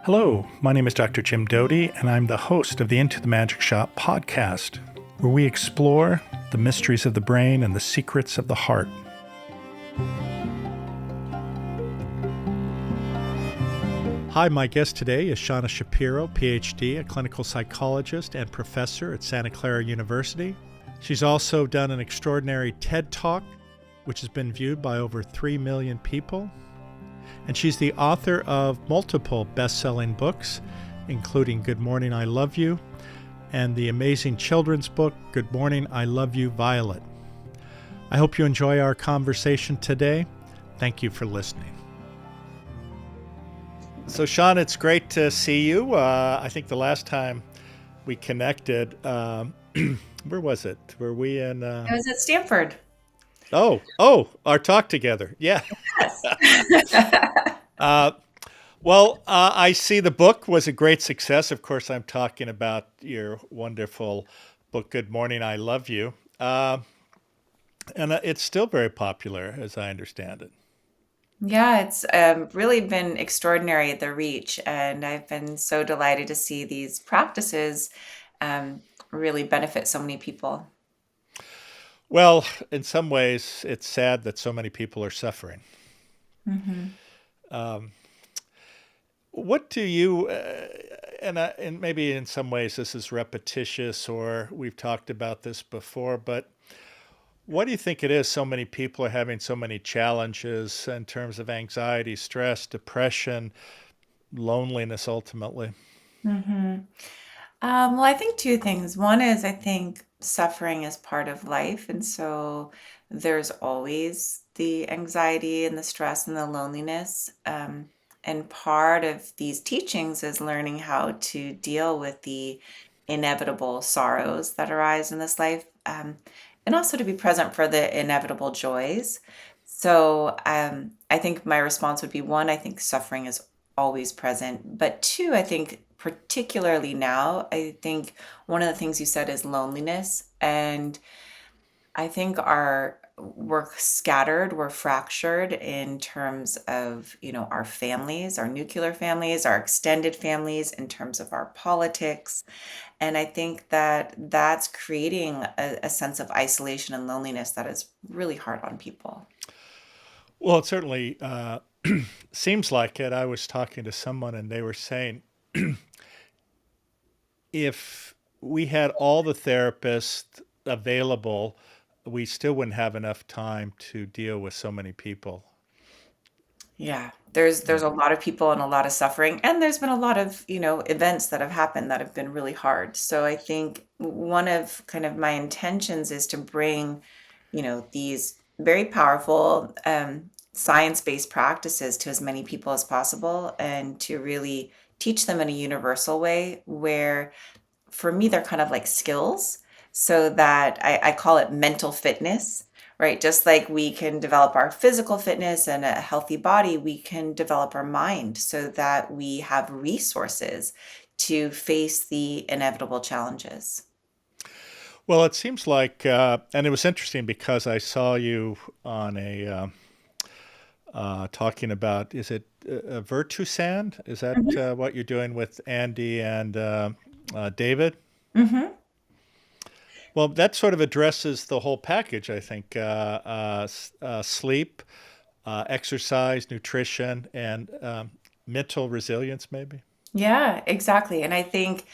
Hello, my name is Dr. Jim Doty, and I'm the host of the Into the Magic Shop podcast, where we explore the mysteries of the brain and the secrets of the heart. Hi, my guest today is Shauna Shapiro, PhD, a clinical psychologist and professor at Santa Clara University. She's also done an extraordinary TED Talk, which has been viewed by over 3 million people. And she's the author of multiple best-selling books, including Good Morning, I Love You, and the amazing children's book, Good Morning, I Love You, Violet. I hope you enjoy our conversation today. Thank you for listening. So, Shauna, it's great to see you. I think the last time we connected, where was it? Were we in... I was at Stanford. Our talk together. Yeah. Yes. I see the book was a great success. Of course, I'm talking about your wonderful book, Good Morning, I Love You. And it's still very popular, as I understand it. Yeah, it's really been extraordinary, the reach, and I've been so delighted to see these practices really benefit so many people. Well, in some ways, it's sad that so many people are suffering. Mm-hmm. What do you, and maybe in some ways this is repetitious or we've talked about this before, but what do you think it is so many people are having so many challenges in terms of anxiety, stress, depression, loneliness ultimately? Mm-hmm. Well, I think two things. One is I think suffering is part of life, and so there's always the anxiety and the stress and the loneliness. And part of these teachings is learning how to deal with the inevitable sorrows that arise in this life, and also to be present for the inevitable joys. So I think my response would be one, I think suffering is always present. But two, I think particularly now, I think one of the things you said is loneliness. And I think we're scattered, we're fractured in terms of, our families, our nuclear families, our extended families, in terms of our politics. And I think that that's creating a sense of isolation and loneliness that is really hard on people. Well, it certainly seems like it. I was talking to someone and they were saying if we had all the therapists available, we still wouldn't have enough time to deal with so many people. Yeah, there's Yeah. a lot of people and a lot of suffering, and there's been a lot of, events that have happened that have been really hard. So I think one of kind of my intentions is to bring, these very powerful science-based practices to as many people as possible and to really teach them in a universal way where for me, they're kind of like skills so that I call it mental fitness, right? Just like we can develop our physical fitness and a healthy body, we can develop our mind so that we have resources to face the inevitable challenges. Well, it seems like, and it was interesting because I saw you on talking about, is it Virtue Sand? Is that Mhm. what you're doing with Andy and David? Mhm. Well, that sort of addresses the whole package, I think. Sleep, exercise, nutrition, and mental resilience, maybe. Yeah, exactly. And I think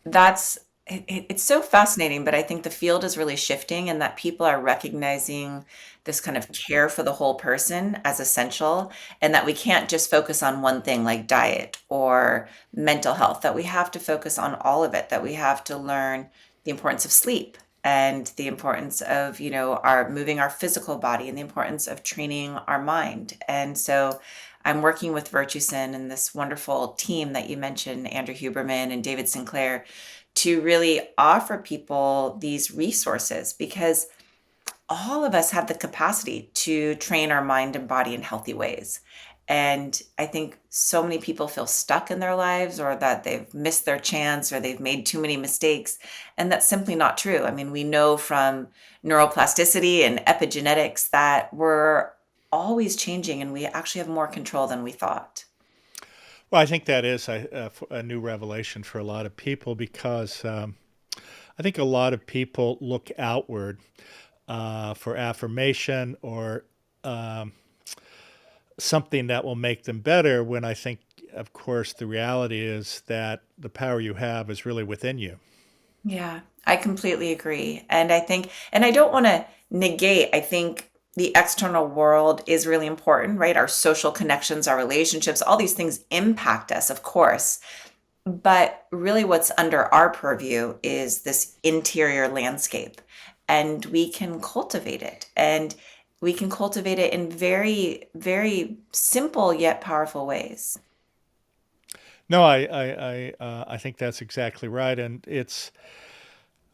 that's it's so fascinating, but I think the field is really shifting and that people are recognizing this kind of care for the whole person as essential, and that we can't just focus on one thing like diet or mental health, that we have to focus on all of it, that we have to learn the importance of sleep and the importance of, our moving our physical body and the importance of training our mind. And so I'm working with VirtueSyn and this wonderful team that you mentioned, Andrew Huberman and David Sinclair, to really offer people these resources because all of us have the capacity to train our mind and body in healthy ways. And I think so many people feel stuck in their lives or that they've missed their chance or they've made too many mistakes. And that's simply not true. I mean, we know from neuroplasticity and epigenetics that we're always changing and we actually have more control than we thought. Well, I think that is a new revelation for a lot of people because I think a lot of people look outward for affirmation or um, something that will make them better when I think, of course, the reality is that the power you have is really within you. Yeah, I completely agree. And I think, and I don't want to negate, I think the external world is really important, right? Our social connections, our relationships, all these things impact us, of course. But really, what's under our purview is this interior landscape, and we can cultivate it. And we can cultivate it in very, very simple yet powerful ways. No, I think that's exactly right, and it's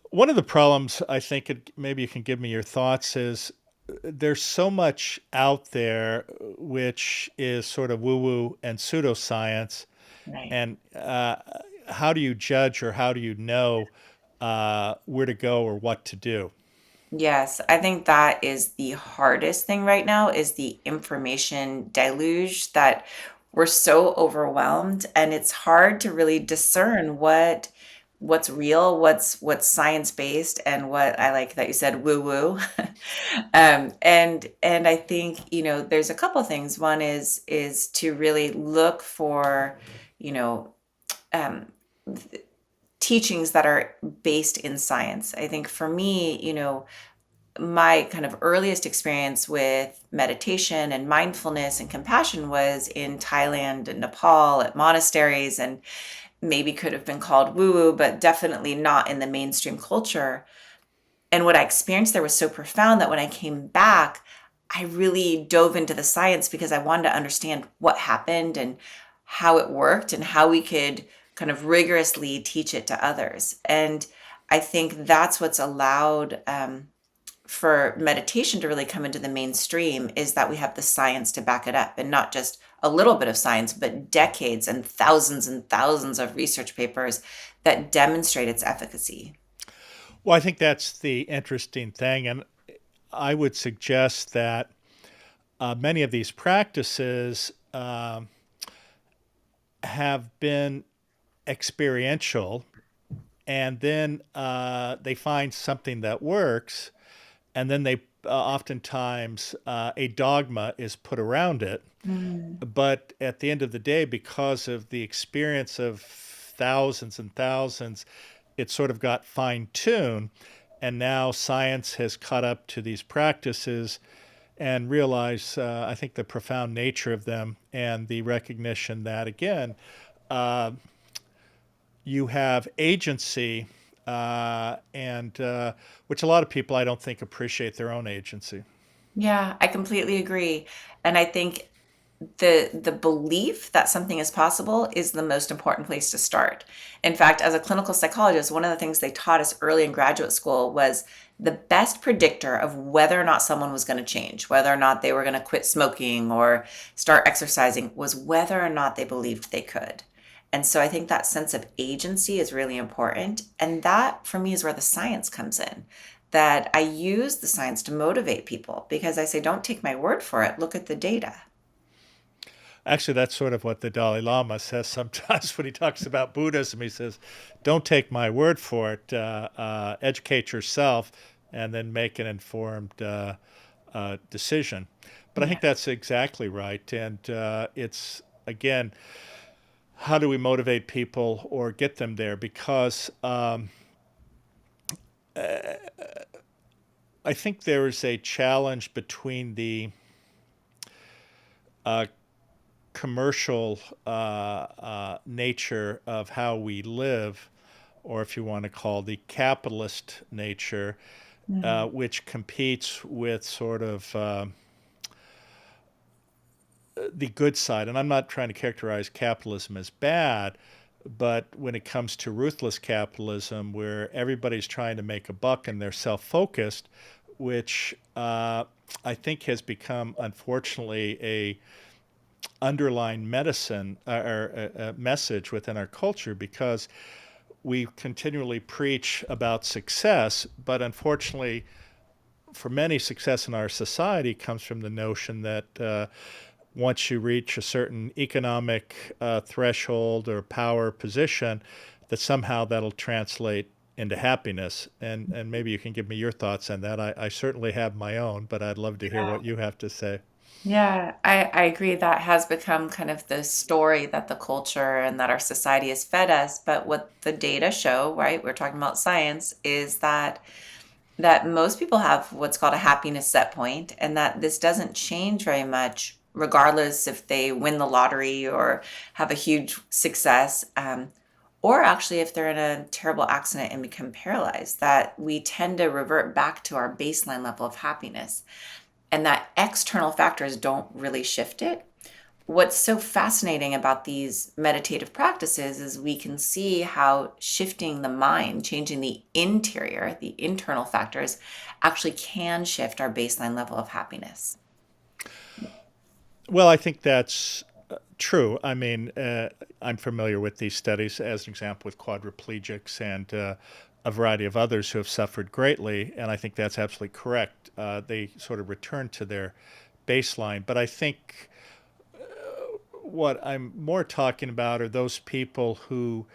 one of the problems. I think maybe you can give me your thoughts. Is there's so much out there which is sort of woo woo and pseudoscience, Right. and how do you judge or how do you know where to go or what to do? Yes, I think that is the hardest thing right now is the information deluge that we're so overwhelmed, and it's hard to really discern what's real, what's science-based, and what I like that you said woo woo. And I think, there's a couple things. One is to really look for, you know, um, teachings that are based in science. I think for me, my kind of earliest experience with meditation and mindfulness and compassion was in Thailand and Nepal at monasteries, and maybe could have been called woo woo, but definitely not in the mainstream culture. And what I experienced there was so profound that when I came back, I really dove into the science because I wanted to understand what happened and how it worked and how we could kind of rigorously teach it to others. And I think that's what's allowed for meditation to really come into the mainstream is that we have the science to back it up, and not just a little bit of science, but decades and thousands of research papers that demonstrate its efficacy. Well, I think that's the interesting thing, and I would suggest that many of these practices have been experiential, and then they find something that works, and then they oftentimes a dogma is put around it. Mm. But at the end of the day, because of the experience of thousands and thousands, it sort of got fine tuned. And now science has caught up to these practices and realize, I think, the profound nature of them and the recognition that, again, uh, you have agency, and which a lot of people I don't think appreciate their own agency. Yeah, I completely agree. And I think the belief that something is possible is the most important place to start. In fact, as a clinical psychologist, one of the things they taught us early in graduate school was the best predictor of whether or not someone was going to change, whether or not they were going to quit smoking or start exercising, was whether or not they believed they could. And so I think that sense of agency is really important. And that for me is where the science comes in. That I use the science to motivate people because I say, don't take my word for it, look at the data. Actually, that's sort of what the Dalai Lama says sometimes when he talks about Buddhism. He says, "Don't take my word for it. Educate yourself, and then make an informed decision." But I Yeah. think that's exactly right, and it's again, how do we motivate people or get them there? Because I think there is a challenge between the uh, commercial nature of how we live, or if you want to call the capitalist nature, Mm. which competes with sort of the good side. And I'm not trying to characterize capitalism as bad, but when it comes to ruthless capitalism, where everybody's trying to make a buck and they're self focused, which I think has become, unfortunately, a underlying medicine or a message within our culture because we continually preach about success, but unfortunately, for many, success in our society comes from the notion that once you reach a certain economic threshold or power position, that somehow that'll translate into happiness. And maybe you can give me your thoughts on that. I certainly have my own, but I'd love to hear what you have to say. Yeah, I agree that has become kind of the story that the culture and that our society has fed us. But what the data show, right, we're talking about science, is that most people have what's called a happiness set point, and that this doesn't change very much regardless if they win the lottery or have a huge success, or actually if they're in a terrible accident and become paralyzed, that we tend to revert back to our baseline level of happiness, and that external factors don't really shift it. What's so fascinating about these meditative practices is we can see how shifting the mind, changing the interior, the internal factors, actually can shift our baseline level of happiness. Well, I think that's true. I mean, I'm familiar with these studies, as an example, with quadriplegics and a variety of others who have suffered greatly, and I think that's absolutely correct. They sort of return to their baseline. But I think what I'm more talking about are those people who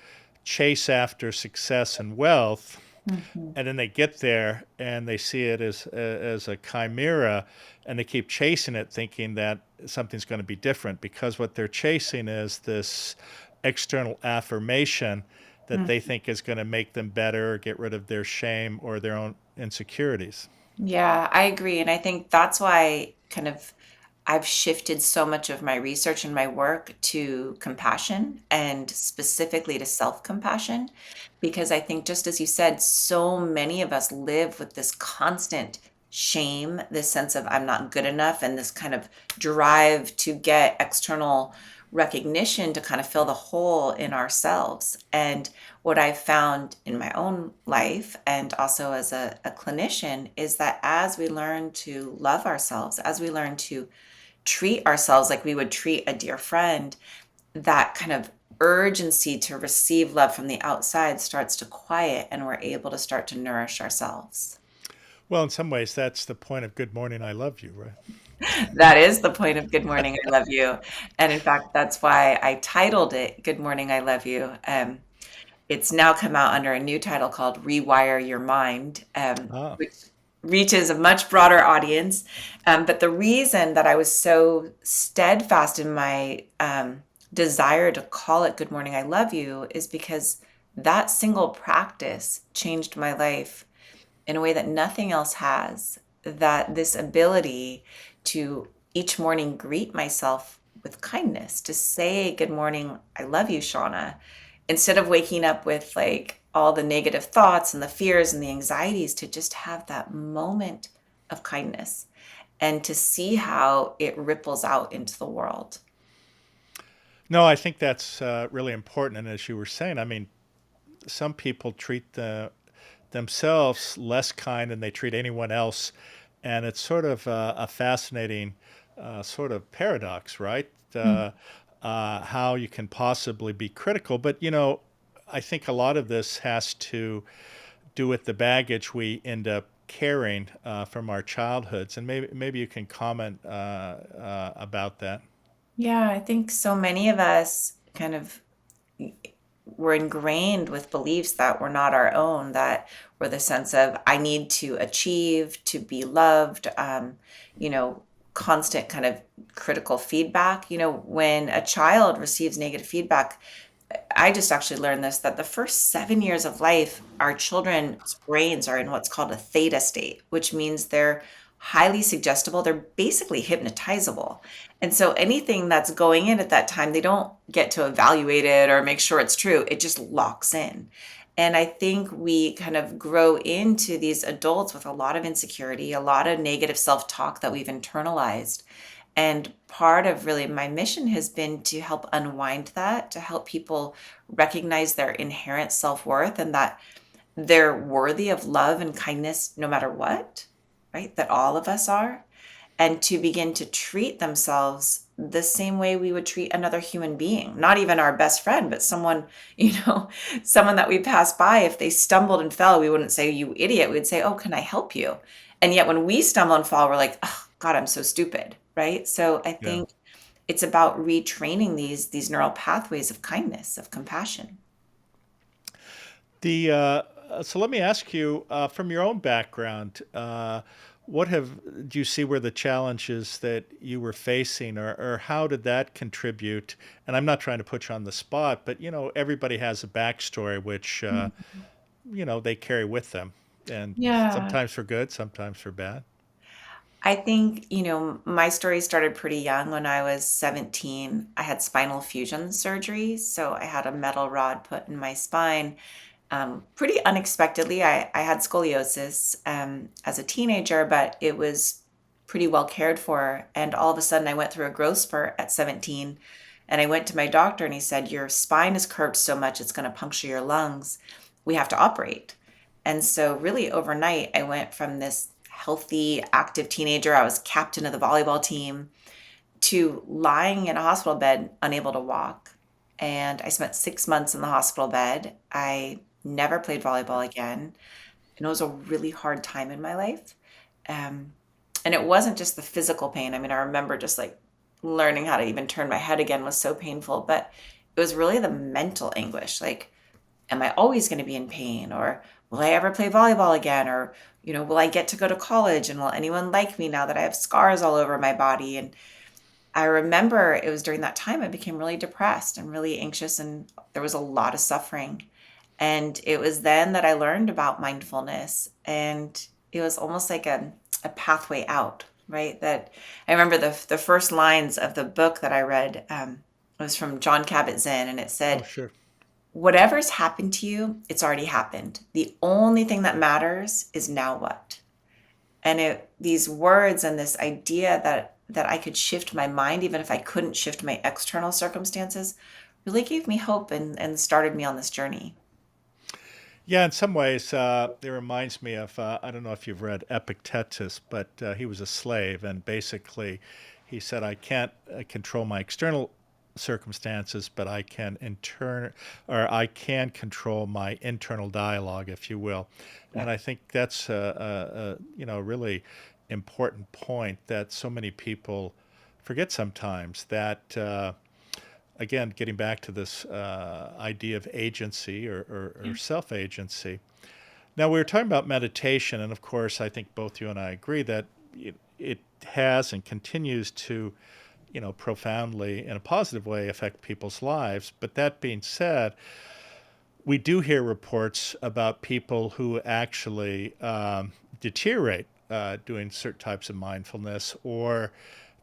chase after success and wealth, Mhm. and then they get there and they see it as a chimera, and they keep chasing it thinking that something's going to be different, because what they're chasing is this external affirmation that they think is going to make them better or get rid of their shame or their own insecurities. Yeah, I agree. And I think that's why kind of I've shifted so much of my research and my work to compassion and specifically to self compassion, because I think, just as you said, so many of us live with this constant shame, this sense of I'm not good enough, and this kind of drive to get external recognition to kind of fill the hole in ourselves. And what I've found in my own life and also as a clinician is that as we learn to love ourselves, as we learn to treat ourselves like we would treat a dear friend, that kind of urgency to receive love from the outside starts to quiet, and we're able to start to nourish ourselves. Well, in some ways, that's the point of Good Morning, I Love You, right? That is the point of Good Morning, I Love You. And in fact, that's why I titled it Good Morning, I Love You. It's now come out under a new title called Rewire Your Mind, Ah. which reaches a much broader audience. But the reason that I was so steadfast in my desire to call it Good Morning, I Love You is because that single practice changed my life in a way that nothing else has. That this ability to each morning greet myself with kindness, to say, Good morning, I love you, Shauna, instead of waking up with like all the negative thoughts and the fears and the anxieties, to just have that moment of kindness and to see how it ripples out into the world. No, I think that's really important. And as you were saying, I mean, some people treat themselves less kind than they treat anyone else. And it's sort of a fascinating sort of paradox, right? How you can possibly be critical. But, I think a lot of this has to do with the baggage we end up carrying from our childhoods. And maybe you can comment about that. Yeah, I think so many of us kind of were ingrained with beliefs that were not our own, that were the sense of I need to achieve, to be loved, you know, constant kind of critical feedback. When a child receives negative feedback, I just actually learned this, that the first 7 years of life, our children's brains are in what's called a theta state, which means they're highly suggestible. They're basically hypnotizable. And so anything that's going in at that time, they don't get to evaluate it or make sure it's true. It just locks in. And I think we kind of grow into these adults with a lot of insecurity, a lot of negative self talk that we've internalized. And part of really my mission has been to help unwind that, to help people recognize their inherent self worth and that they're worthy of love and kindness no matter what, right? That all of us are. And to begin to treat themselves the same way we would treat another human being, not even our best friend, but someone, someone that we pass by. If they stumbled and fell, we wouldn't say, You idiot. We'd say, Oh, can I help you? And yet when we stumble and fall, we're like, Oh, God, I'm so stupid, right? So I Yeah. think it's about retraining these neural pathways of kindness, of compassion. The so let me ask you from your own background, what have do you see were the challenges that you were facing, or how did that contribute? And I'm not trying to put you on the spot, but everybody has a backstory which they carry with them, and Yeah. sometimes for good, sometimes for bad. I think, my story started pretty young. When I was 17, I had spinal fusion surgery. So I had a metal rod put in my spine pretty unexpectedly. I had scoliosis as a teenager, but it was pretty well cared for. And all of a sudden, I went through a growth spurt at 17. And I went to my doctor and he said, "Your spine is curved so much, it's going to puncture your lungs. We have to operate." And so, really, overnight, I went from this healthy, active teenager, I was captain of the volleyball team, to lying in a hospital bed, unable to walk. And I spent 6 months in the hospital bed. I never played volleyball again. And it was a really hard time in my life. Um, and it wasn't just the physical pain. I mean, I remember just like learning how to even turn my head again was so painful, but it was really the mental anguish. Like, am I always going to be in pain? Or will I ever play volleyball again? Or, will I get to go to college? And will anyone like me now that I have scars all over my body? And I remember it was during that time I became really depressed and really anxious, and there was a lot of suffering. And it was then that I learned about mindfulness, and it was almost like a pathway out, right? That I remember the first lines of the book that I read was from John Kabat-Zinn, and it Oh, said, sure. "Whatever's happened to you, it's already happened. The only thing that matters is now what." And these words and this idea that I could shift my mind even if I couldn't shift my external circumstances really gave me hope and started me on this journey. Yeah, in some ways, it reminds me of I don't know if you've read Epictetus, but he was a slave, and basically, he said, "I can't control my external circumstances, but I can control my internal dialogue, if you will." Yeah. And I think that's a really important point that so many people forget sometimes that. Again, getting back to this idea of agency or Yeah. self agency. Now, we were talking about meditation, and of course, I think both you and I agree that it has and continues to, profoundly in a positive way affect people's lives. But that being said, we do hear reports about people who actually deteriorate doing certain types of mindfulness, or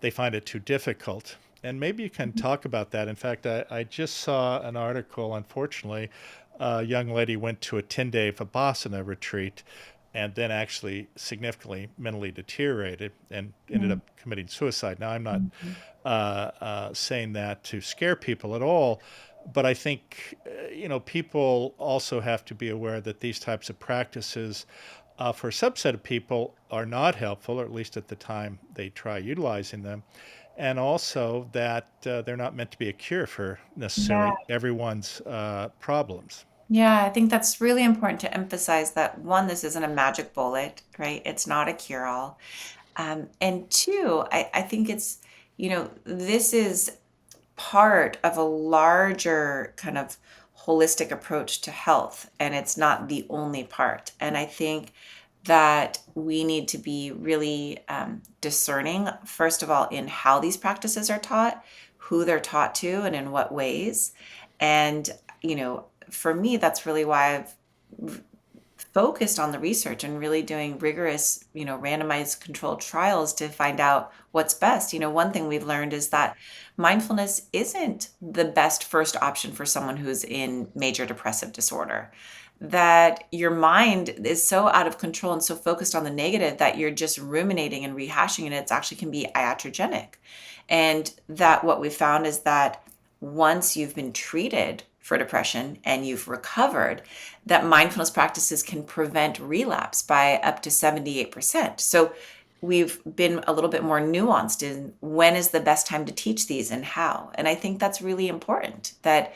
they find it too difficult. And maybe you can Mhm. talk about that. In fact, I just saw an article, unfortunately, a young lady went to a 10-day Vipassana retreat and then actually significantly mentally deteriorated and ended up committing suicide. Now, I'm not Mhm. saying that to scare people at all, but I think people also have to be aware that these types of practices, for a subset of people, are not helpful, or at least at the time they try utilizing them, and also that they're not meant to be a cure for Yeah. necessarily everyone's problems. Yeah, I think that's really important to emphasize that one, this isn't a magic bullet, right? It's not a cure-all. And two, I think this is part of a larger kind of holistic approach to health, and it's not the only part. And I think that we need to be really discerning, first of all, in how these practices are taught, who they're taught to, and in what ways. And, for me, that's really why I've focused on the research and really doing rigorous, randomized controlled trials to find out what's best. One thing we've learned is that mindfulness isn't the best first option for someone who's in major depressive disorder. That your mind is so out of control and so focused on the negative that you're just ruminating and rehashing, and it's actually can be iatrogenic. And that what we found is that once you've been treated for depression and you've recovered, that mindfulness practices can prevent relapse by up to 78%. So we've been a little bit more nuanced in when is the best time to teach these and how. And I think that's really important that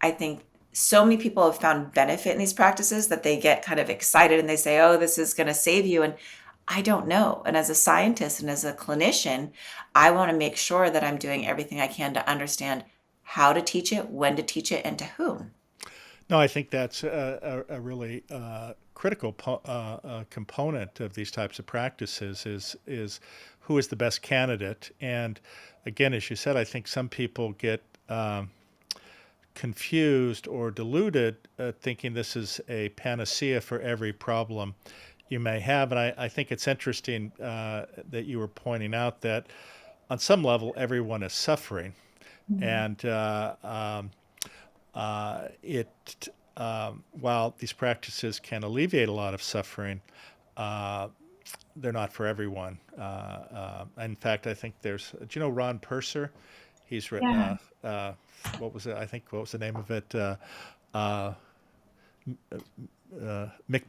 I think so many people have found benefit in these practices that they get kind of excited and they say, "Oh, this is going to save you." And I don't know. And as a scientist and as a clinician, I want to make sure that I'm doing everything I can to understand how to teach it, when to teach it, and to whom. No, I think that's a really critical component of these types of practices is who is the best candidate. And again, as you said, I think some people get confused or deluded, thinking this is a panacea for every problem you may have. And I think it's interesting that you were pointing out that on some level, everyone is suffering. Mhm. And it while these practices can alleviate a lot of suffering, uh, they're not for everyone. In fact, I think do you know Ron Purser? He's written Yeah. what was it? I think what was the name of it? Uh,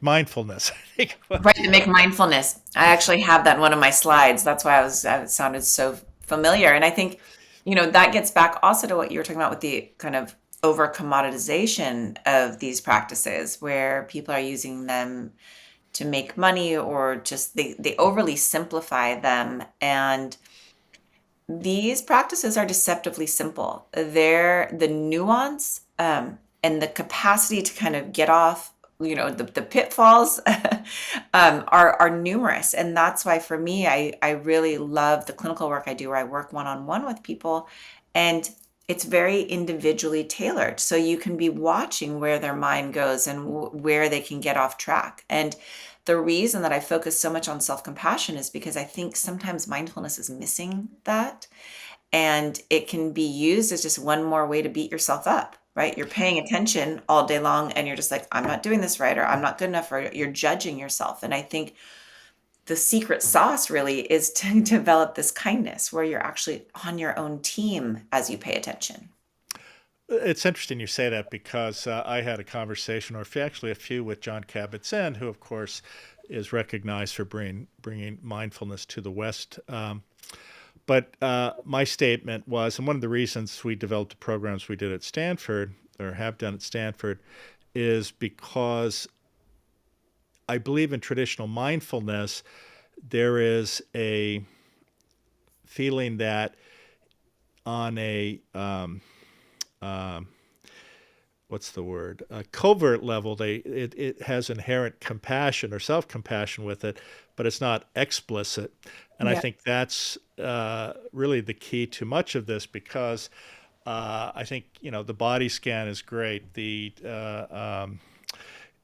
Mindfulness. I think it Right, was. to make mindfulness. I actually have that in one of my slides. That's why it sounded so familiar. And I think, that gets back also to what you were talking about with the kind of over commoditization of these practices, where people are using them to make money, or just they overly simplify them. And these practices are deceptively simple. They're the nuance, and the capacity to kind of get off, the pitfalls, are numerous. And that's why for me, I really love the clinical work I do, where I work one-on-one with people, and it's very individually tailored. So you can be watching where their mind goes and where they can get off track. And the reason that I focus so much on self compassion is because I think sometimes mindfulness is missing that. And it can be used as just one more way to beat yourself up, right? You're paying attention all day long and you're just like, I'm not doing this right, or I'm not good enough, or you're judging yourself. And I think the secret sauce really is to develop this kindness where you're actually on your own team as you pay attention. It's interesting you say that because I had a conversation, or actually a few, with John Kabat-Zinn, who, of course, is recognized for bringing mindfulness to the West. But my statement was, and one of the reasons we developed the programs we did at Stanford, or have done at Stanford, is because I believe in traditional mindfulness, there is a feeling that on a um, what's the word, a covert level, it has inherent compassion or self-compassion with it, but it's not explicit. And I Yeah. think that's really the key to much of this, because I think the body scan is great. The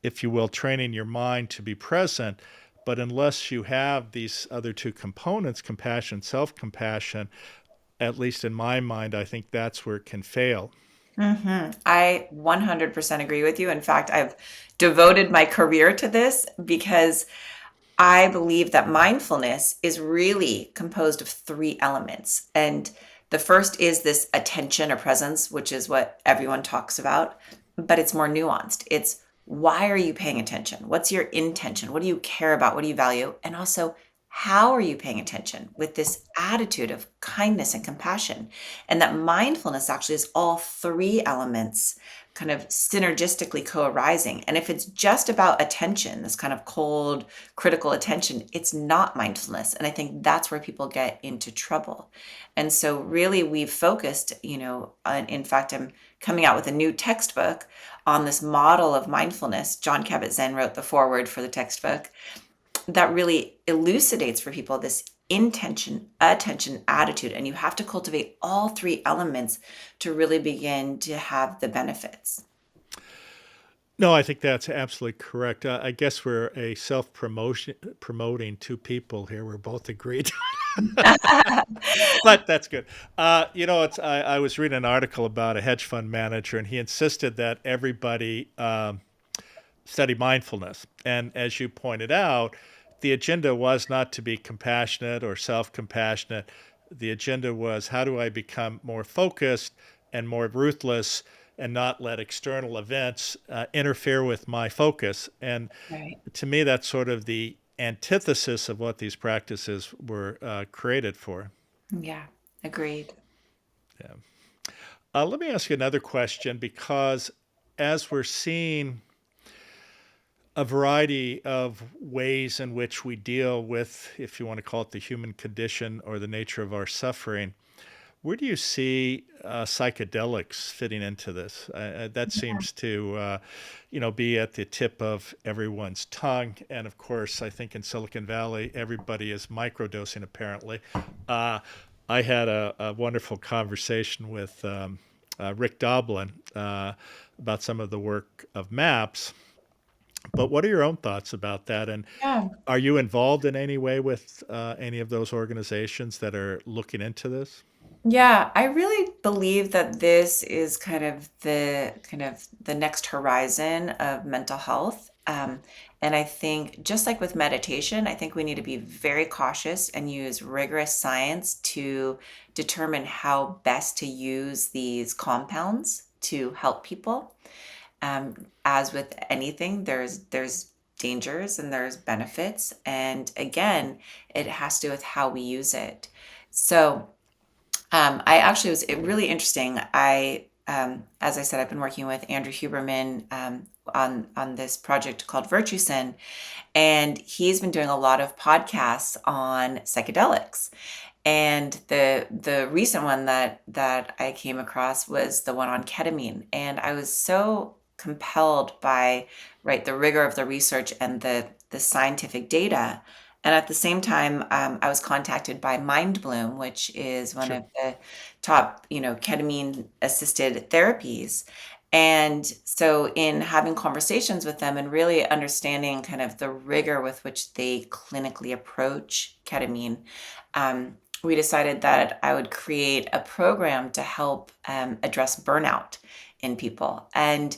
if you will, training your mind to be present. But unless you have these other two components, compassion, self-compassion, at least in my mind, I think that's where it can fail. I 100% agree with you. In fact, I've devoted my career to this because I believe that mindfulness is really composed of three elements. And the first is this attention or presence, which is what everyone talks about, but it's more nuanced. It's, why are you paying attention? What's your intention? What do you care about? What do you value? And also, how are you paying attention with this attitude of kindness and compassion? And that mindfulness actually is all three elements kind of synergistically co-arising. And if it's just about attention, this kind of cold, critical attention, it's not mindfulness. And I think that's where people get into trouble. And so really we've focused, in fact, I'm coming out with a new textbook on this model of mindfulness. John Kabat-Zinn wrote the foreword for the textbook that really elucidates for people this intention, attention, attitude. And you have to cultivate all three elements to really begin to have the benefits. No, I think that's absolutely correct. I guess we're a self-promotion promoting two people here. We're both agreed, but that's good. I was reading an article about a hedge fund manager, and he insisted that everybody study mindfulness. And as you pointed out, the agenda was not to be compassionate or self-compassionate. The agenda was, how do I become more focused and more ruthless, and not let external events interfere with my focus. And Right. to me, that's sort of the antithesis of what these practices were created for. Yeah, agreed. Yeah. Let me ask you another question, because as we're seeing a variety of ways in which we deal with, if you want to call it the human condition or the nature of our suffering. Where do you see psychedelics fitting into this? That seems to, be at the tip of everyone's tongue. And of course, I think in Silicon Valley, everybody is microdosing. Apparently, uh, I had a wonderful conversation with Rick Doblin about some of the work of MAPS. But what are your own thoughts about that? And Yeah. are you involved in any way with any of those organizations that are looking into this? Yeah, I really believe that this is kind of the next horizon of mental health. And I think just like with meditation, I think we need to be very cautious and use rigorous science to determine how best to use these compounds to help people. As with anything, there's dangers and there's benefits, and again, it has to do with how we use it. So I actually was really interesting. As I said, I've been working with Andrew Huberman on this project called Virtue Sin, and he's been doing a lot of podcasts on psychedelics. And the recent one that I came across was the one on ketamine, and I was so compelled by, right, the rigor of the research and the scientific data. And at the same time, I was contacted by MindBloom, which is one Sure. of the top, ketamine assisted therapies. And so, in having conversations with them and really understanding kind of the rigor with which they clinically approach ketamine, we decided that I would create a program to help address burnout in people. And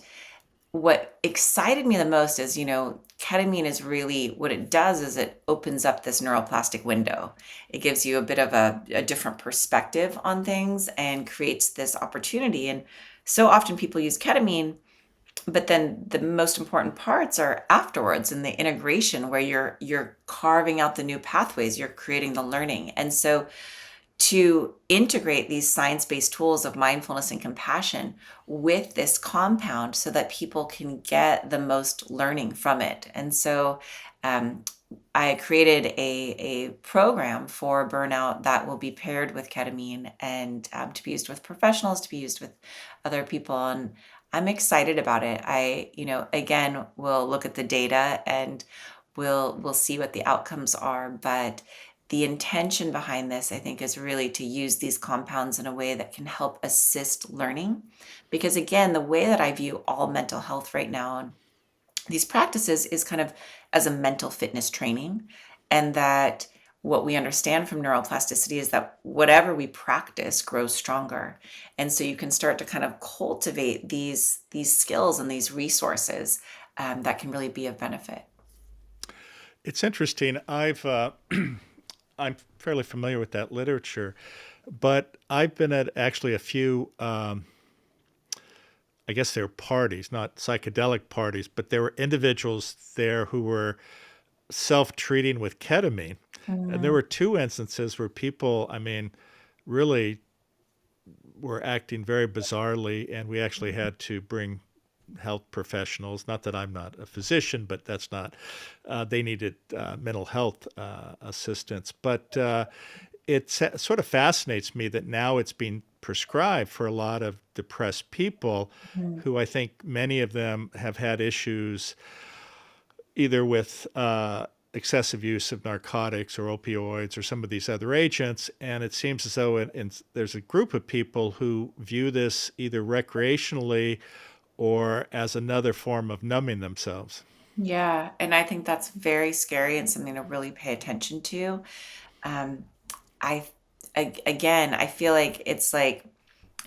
what excited me the most is, ketamine is really what it does is it opens up this neuroplastic window. It gives you a bit of a different perspective on things and creates this opportunity. And so often people use ketamine, but then the most important parts are afterwards in the integration where you're carving out the new pathways, you're creating the learning. And so to integrate these science-based tools of mindfulness and compassion with this compound so that people can get the most learning from it. And so um, I created a program for burnout that will be paired with ketamine and to be used with professionals, to be used with other people. And I'm excited about it. Again, we'll look at the data and we'll see what the outcomes are. But the intention behind this, I think, is really to use these compounds in a way that can help assist learning. Because again, the way that I view all mental health right now and these practices is kind of as a mental fitness training, and that what we understand from neuroplasticity is that whatever we practice grows stronger. And so you can start to kind of cultivate these skills and these resources that can really be of benefit. It's interesting. I'm fairly familiar with that literature, but I've been at actually a few. I guess they're parties, not psychedelic parties, but there were individuals there who were self-treating with ketamine, and there Mm, were two instances where people, I mean, really were acting very bizarrely, and we actually had to bring health professionals. Not that I'm not a physician, but that's not. They needed mental health assistance, but sort of fascinates me that now it's being prescribed for a lot of depressed people, mm. who I think many of them have had issues either with excessive use of narcotics or opioids or some of these other agents. And it seems as though there's a group of people who view this either recreationally or as another form of numbing themselves. Yeah, and I think that's very scary and something to really pay attention to. Um, I, again, I feel like it's like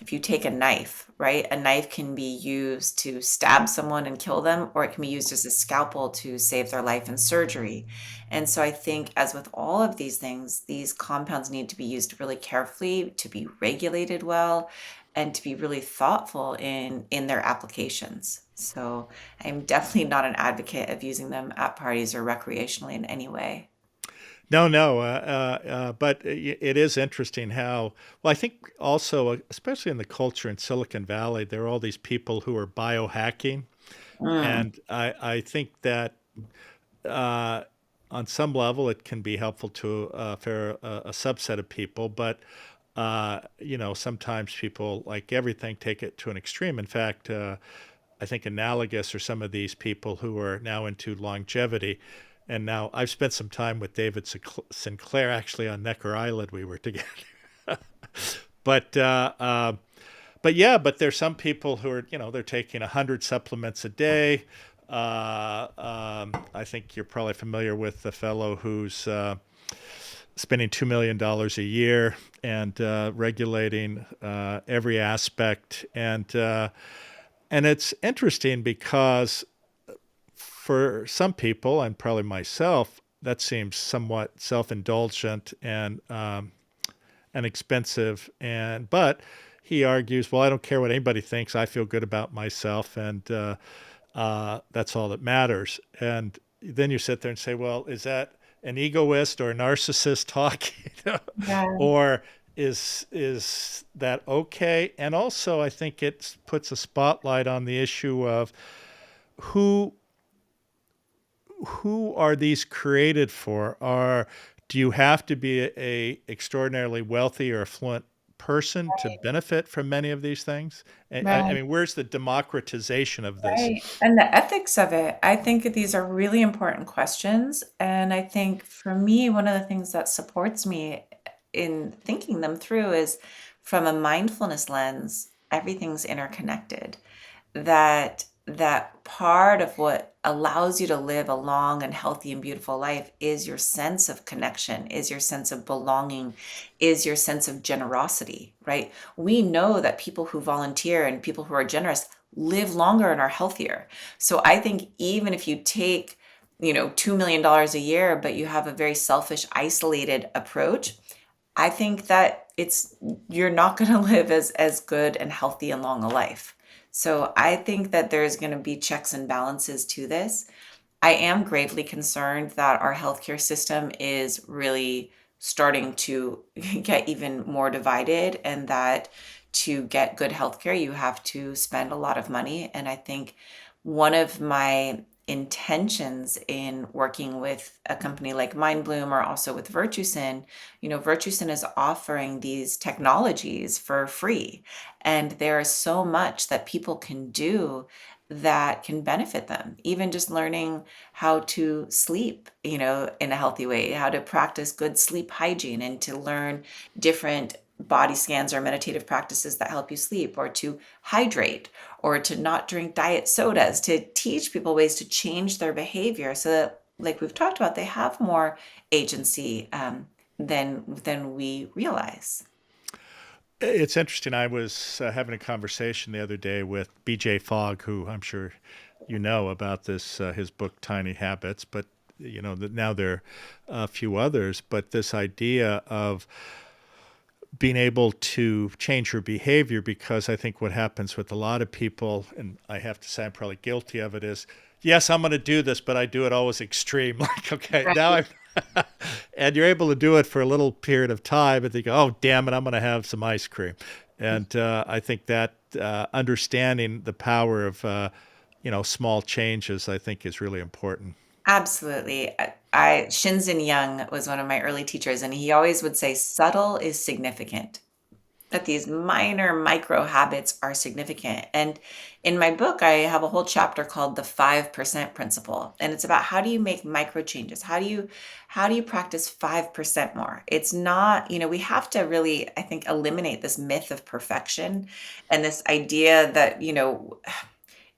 if you take a knife, right? A knife can be used to stab someone and kill them, or it can be used as a scalpel to save their life in surgery. And so I think, as with all of these things, these compounds need to be used really carefully, to be regulated well, and to be really thoughtful in their applications. So I'm definitely not an advocate of using them at parties or recreationally in any way. No, no, but it is interesting how, well, I think also, especially in the culture in Silicon Valley, there are all these people who are biohacking. Mm, And I think that uh, on some level, it can be helpful to a subset of people, but sometimes people, like everything, take it to an extreme. In fact, I think analogous are some of these people who are now into longevity. And now I've spent some time with David Sinclair, actually on Necker Island. We were together. but but there's some people who are, they're taking 100 supplements a day. I think you're probably familiar with the fellow who's spending $2 million a year and regulating every aspect. And it's interesting because for some people, and probably myself, that seems somewhat self-indulgent and expensive. But he argues, well, I don't care what anybody thinks. I feel good about myself, and that's all that matters. And then you sit there and say, well, is that an egoist or a narcissist talking, Yeah. or is that okay? And also, I think it puts a spotlight on the issue of who who are these created for? Do you have to be a extraordinarily wealthy or affluent person to benefit from many of these things? I Right. mean, where's the democratization of this? Right. And the ethics of it, I think that these are really important questions. And I think for me, one of the things that supports me in thinking them through is from a mindfulness lens, everything's interconnected. That part of what allows you to live a long and healthy and beautiful life is your sense of connection, is your sense of belonging, is your sense of generosity, right? We know that people who volunteer and people who are generous live longer and are healthier. So I think even if you take, $2 million a year, but you have a very selfish, isolated approach, I think that you're not going to live as good and healthy and long a life. So I think that there's going to be checks and balances to this. I am gravely concerned that our healthcare system is really starting to get even more divided, and that to get good healthcare, you have to spend a lot of money. And I think one of my intentions in working with a company like Mindbloom or also with Virtusin, Virtusin is offering these technologies for free. And there is so much that people can do that can benefit them. Even just learning how to sleep, in a healthy way, how to practice good sleep hygiene, and to learn different body scans or meditative practices that help you sleep, or to hydrate, or to not drink diet sodas, to teach people ways to change their behavior so that, like we've talked about, they have more agency than we realize. It's interesting. I was having a conversation the other day with BJ Fogg, who I'm sure you know about his book Tiny Habits, but now there are a few others. But this idea of being able to change your behavior, because I think what happens with a lot of people, and I have to say I'm probably guilty of it, is yes, I'm going to do this, but I do it always extreme. Like, okay, now Right. I'm, and you're able to do it for a little period of time, and think, oh, damn it, I'm going to have some ice cream. And I think that understanding the power of, small changes, I think is really important. Absolutely. Shinzen Young was one of my early teachers, and he always would say subtle is significant, that these minor micro habits are significant. And in my book, I have a whole chapter called the 5% principle. And it's about how do you make micro changes? How do you practice 5% more? It's not, we have to really, I think, eliminate this myth of perfection and this idea that,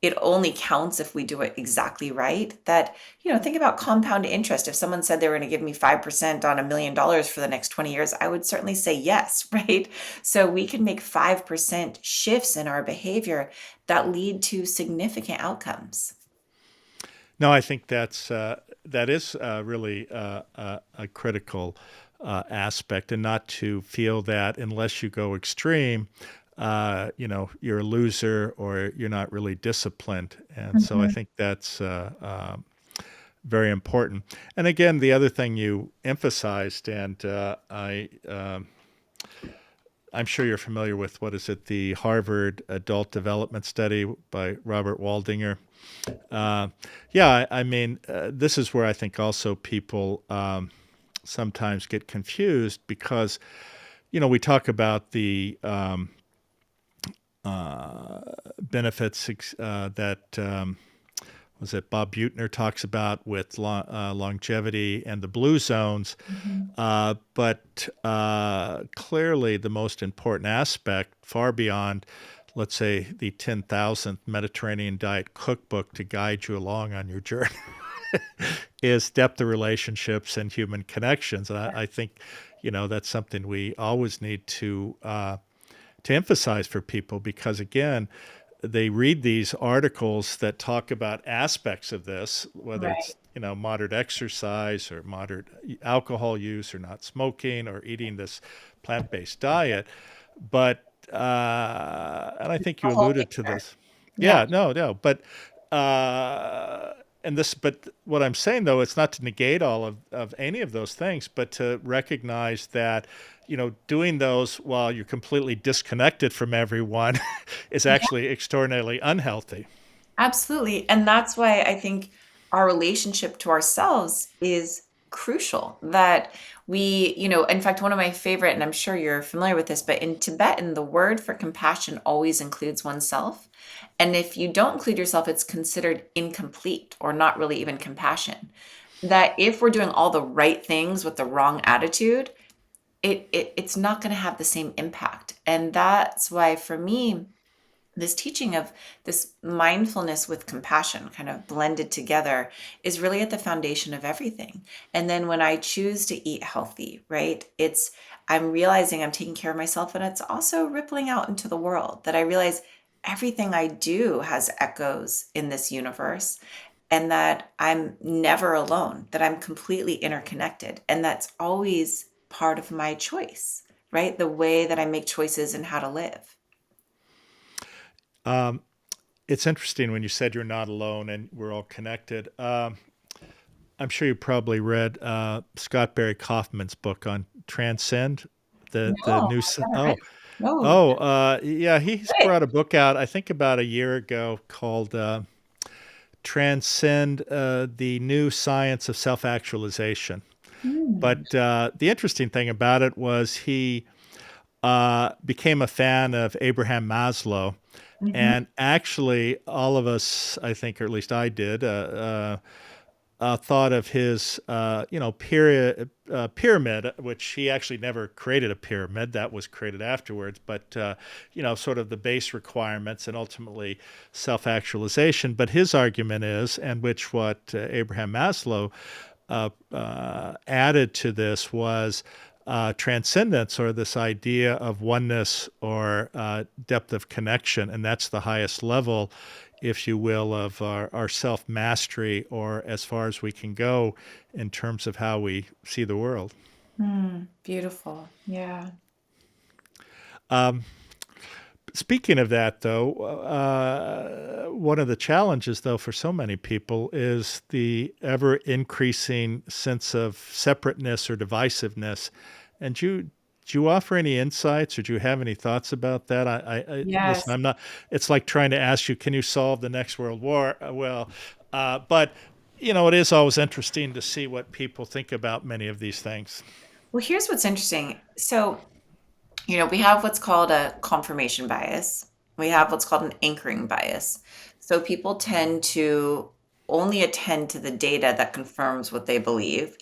it only counts if we do it exactly right. That, think about compound interest. If someone said they were going to give me 5% on $1 million for the next 20 years, I would certainly say yes, right? So we can make 5% shifts in our behavior that lead to significant outcomes. No, I think that is really a critical aspect, and not to feel that unless you go extreme, you're a loser or you're not really disciplined. And so I Mhm. think that's very important. And again, the other thing you emphasized, and I'm sure you're familiar with, what is it, the Harvard Adult Development Study by Robert Waldinger. Uh, yeah, I mean, this is where I think also people sometimes get confused because, we talk about the benefits that was it Bob Buettner talks about with longevity and the blue zones. Mhm. But clearly, the most important aspect, far beyond, let's say, the 10,000th Mediterranean diet cookbook to guide you along on your journey, is depth of relationships and human connections. And I think, that's something we always need to emphasize for people because, again, they read these articles that talk about aspects of this, whether Right. it's moderate exercise or moderate alcohol use or not smoking or eating this plant-based diet, but and I think The you whole alluded to picture. this. Yeah. Yeah, no, uh, but what I'm saying though, it's not to negate all of any of those things, but to recognize that doing those while you're completely disconnected from everyone is actually extraordinarily unhealthy. Absolutely. And that's why I think our relationship to ourselves is crucial. That in fact, one of my favorite, and I'm sure you're familiar with this, but in Tibetan, the word for compassion always includes oneself. And if you don't include yourself, it's considered incomplete or not really even compassion. That if we're doing all the right things with the wrong attitude, it's not going to have the same impact. And that's why for me, this teaching of this mindfulness with compassion kind of blended together is really at the foundation of everything. And then when I choose to eat healthy, right, I'm realizing I'm taking care of myself, and it's also rippling out into the world, that I realize everything I do has echoes in this universe, and that I'm never alone, that I'm completely interconnected. And that's always part of my choice, right? The way that I make choices and how to live. Um, it's interesting when you said you're not alone and we're all connected. I'm sure you probably read Scott Barry Kaufman's book on Transcend. The No, new I've never read oh it. No, oh yeah, he's good. brought a book out I think about a year ago called Transcend: The New Science of Self-Actualization. Mm, But the interesting thing about it was he became a fan of Abraham Maslow. mhm, And actually, all of us, I think, or at least I did, thought of his, pyramid, which he actually never created a pyramid. That was created afterwards. But, sort of the base requirements and ultimately self-actualization. But his argument is, and which what Abraham Maslow added to this was transcendence, or this idea of oneness or depth of connection. And that's the highest level, if you will, of our self mastery, or as far as we can go in terms of how we see the world. beautiful. Yeah. Um, Speaking of that, though, one of the challenges, though, for so many people is the ever increasing sense of separateness or divisiveness. And do you offer any insights, or do you have any thoughts about that? Listen. Yes. I'm not. It's like trying to ask you, can you solve the next world war? But it is always interesting to see what people think about many of these things. Well, here's what's interesting. So, we have what's called a confirmation bias. We have what's called an anchoring bias. So people tend to only attend to the data that confirms what they believe.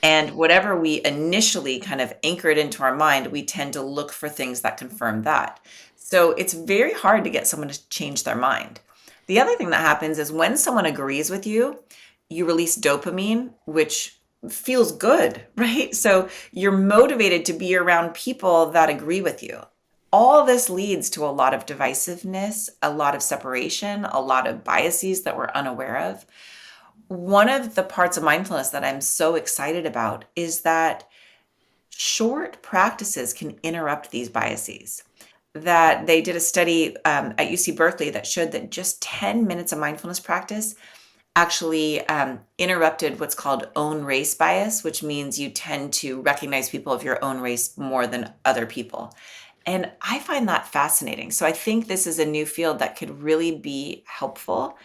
And whatever we initially kind of anchored into our mind, we tend to look for things that confirm that. So it's very hard to get someone to change their mind. The other thing that happens is when someone agrees with you, you release dopamine, which feels good, right? So you're motivated to be around people that agree with you. All this leads to a lot of divisiveness, a lot of separation, a lot of biases that we're unaware of. One of the parts of mindfulness that I'm so excited about is that short practices can interrupt these biases. That they did a study at UC Berkeley that showed that just 10 minutes of mindfulness practice actually interrupted what's called own race bias, which means you tend to recognize people of your own race more than other people. And I find that fascinating. So I think this is a new field that could really be helpful,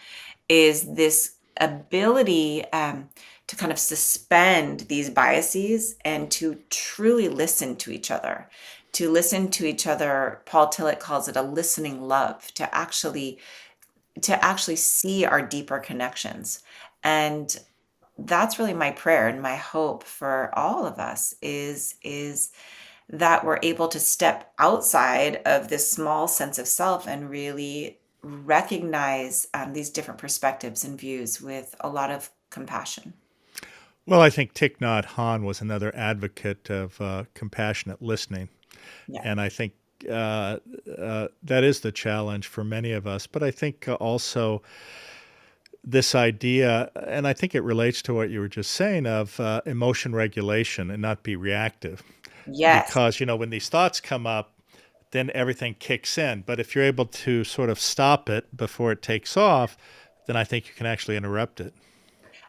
is this ability to kind of suspend these biases and to truly listen to each other. To listen to each other, Paul Tillich calls it a listening love, to actually see our deeper connections. And that's really my prayer and my hope for all of us is that we're able to step outside of this small sense of self and really recognize these different perspectives and views with a lot of compassion. Well, I think Thich Nhat Hanh was another advocate of compassionate listening. Yeah. And I think that is the challenge for many of us. But I think also this idea, and I think it relates to what you were just saying of emotion regulation and not be reactive. Yes. Because, when these thoughts come up, then everything kicks in. But if you're able to sort of stop it before it takes off, then I think you can actually interrupt it.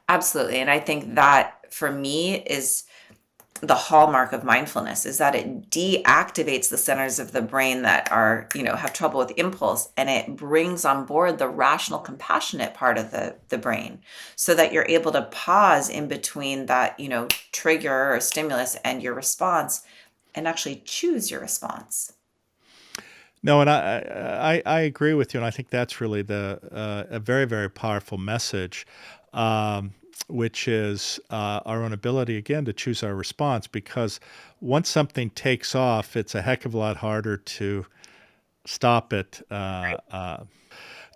Absolutely. And I think that for me is the hallmark of mindfulness, is that it deactivates the centers of the brain that are, have trouble with impulse, and it brings on board the rational, compassionate part of the brain, so that you're able to pause in between that, trigger or stimulus and your response, and actually choose your response. No, and I agree with you, and I think that's really a very, very powerful message, which is our own ability again to choose our response. Because once something takes off, it's a heck of a lot harder to stop it.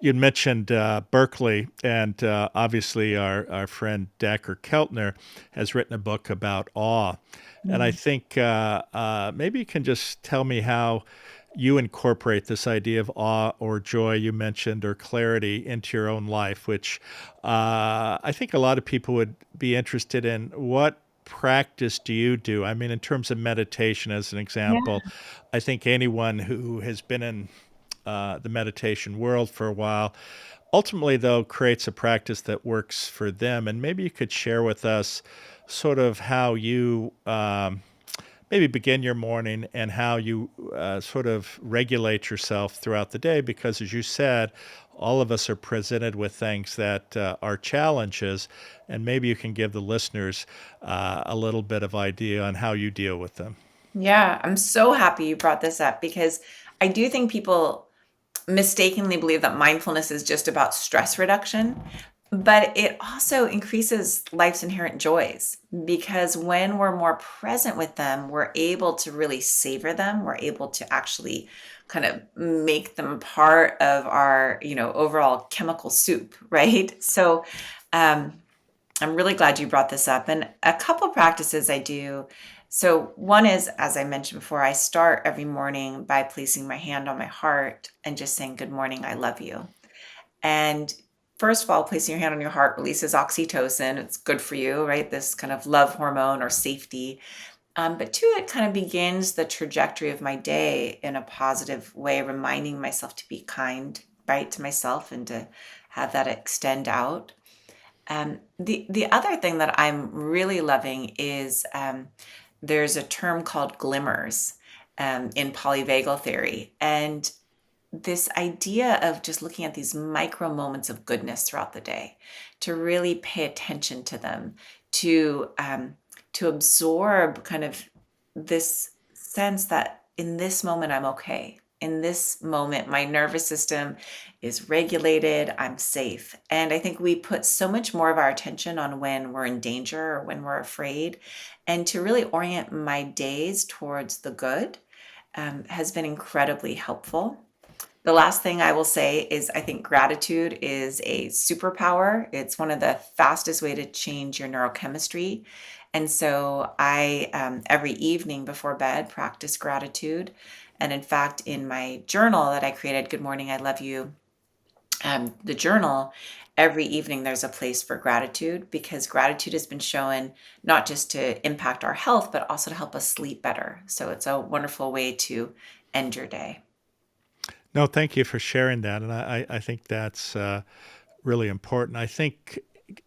You mentioned Berkeley, and obviously our friend Dacher Keltner has written a book about awe. And I Mm. think maybe you can just tell me how you incorporate this idea of awe or joy you mentioned or clarity into your own life, which I think a lot of people would be interested in. What practice do you do? I mean, in terms of meditation, as an Yeah. example, I think anyone who has been in the meditation world for a while ultimately, though, creates a practice that works for them. And maybe you could share with us sort of how you maybe begin your morning and how you sort of regulate yourself throughout the day. Because, as you said, all of us are presented with things that are challenges, and maybe you can give the listeners a little bit of idea on how you deal with them. Yeah, I'm so happy you brought this up, because I do think people mistakenly believe that mindfulness is just about stress reduction, but it also increases life's inherent joys, because when we're more present with them, we're able to really savor them. We're able to actually kind of make them part of our, overall chemical soup, right? So, um, I'm really glad you brought this up. And a couple practices I do. So, one is, as I mentioned before, I start every morning by placing my hand on my heart and just saying, "Good morning, I love you." And first of all, placing your hand on your heart releases oxytocin. It's good for you, right? This kind of love hormone or safety. But two, it kind of begins the trajectory of my day in a positive way, reminding myself to be kind, right, to myself, and to have that extend out. The other thing that I'm really loving is there's a term called glimmers in polyvagal theory, and this idea of just looking at these micro moments of goodness throughout the day, to really pay attention to them, to absorb kind of this sense that in this moment I'm okay. In this moment, my nervous system is regulated, I'm safe. And I think we put so much more of our attention on when we're in danger or when we're afraid. And to really orient my days towards the good has been incredibly helpful. The last thing I will say is I think gratitude is a superpower. It's one of the fastest way to change your neurochemistry. And so I, every evening before bed, practice gratitude. And in fact, in my journal that I created, Good Morning, I Love You, the journal, every evening there's a place for gratitude, because gratitude has been shown not just to impact our health, but also to help us sleep better. So it's a wonderful way to end your day. No, thank you for sharing that. And I think that's really important. I think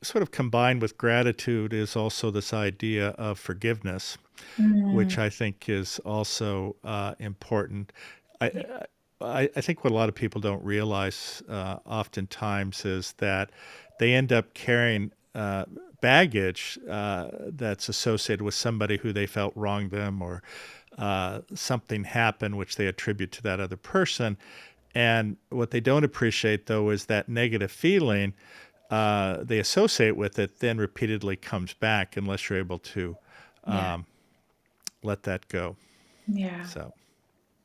sort of combined with gratitude is also this idea of forgiveness. Mm. which I think is also important. I, Yeah. I think what a lot of people don't realize oftentimes is that they end up carrying baggage that's associated with somebody who they felt wronged them, or something happened which they attribute to that other person. And what they don't appreciate, though, is that negative feeling they associate with it then repeatedly comes back unless you're able to Yeah. let that go. Yeah. So.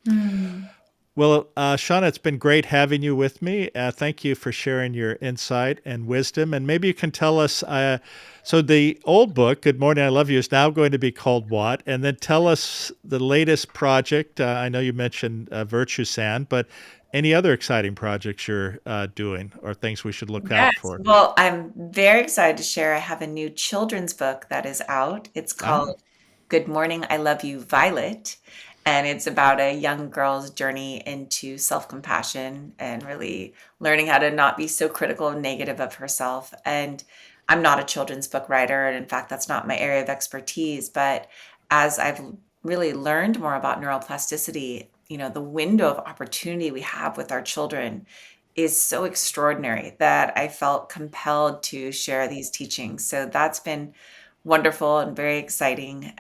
Mm. Well, Shauna, it's been great having you with me. Thank you for sharing your insight and wisdom. And maybe you can tell us, so the old book, Good Morning, I Love You, is now going to be called what? And then tell us the latest project. I know you mentioned Virtue Sand, but any other exciting projects you're doing or things we should look Yes. out for? Well, I'm very excited to share. I have a new children's book that is out. It's called Ah, Good Morning, I Love You, Violet. And it's about a young girl's journey into self compassion and really learning how to not be so critical and negative of herself. And I'm not a children's book writer. And in fact, that's not my area of expertise. But as I've really learned more about neuroplasticity, the window of opportunity we have with our children is so extraordinary that I felt compelled to share these teachings. So that's been wonderful and very exciting,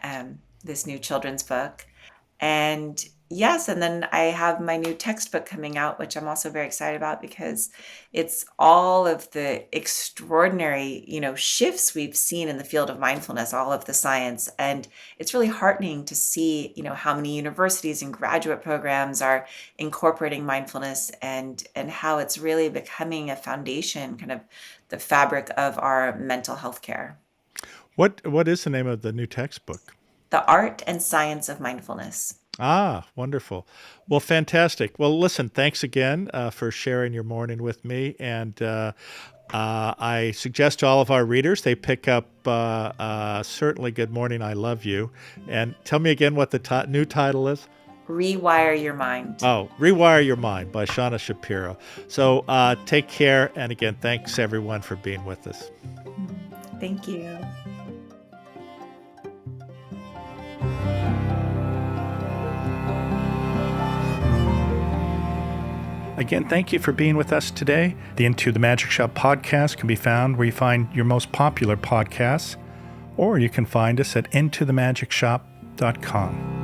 this new children's book. And yes, and then I have my new textbook coming out, which I'm also very excited about because it's all of the extraordinary, shifts we've seen in the field of mindfulness, all of the science. And it's really heartening to see, how many universities and graduate programs are incorporating mindfulness and how it's really becoming a foundation, kind of the fabric of our mental health care. what is the name of the new textbook? The art and science of mindfulness. Ah, wonderful. Well, fantastic. Well, listen, thanks again for sharing your morning with me. And I suggest to all of our readers they pick up certainly Good Morning, I Love You. And tell me again what the new title is. Rewire your mind. Oh, Rewire Your Mind by Shauna Shapiro. So take care. And again, thanks everyone for being with us. Thank you. Again, thank you for being with us today. The Into the Magic Shop podcast can be found where you find your most popular podcasts, or you can find us at intothemagicshop.com.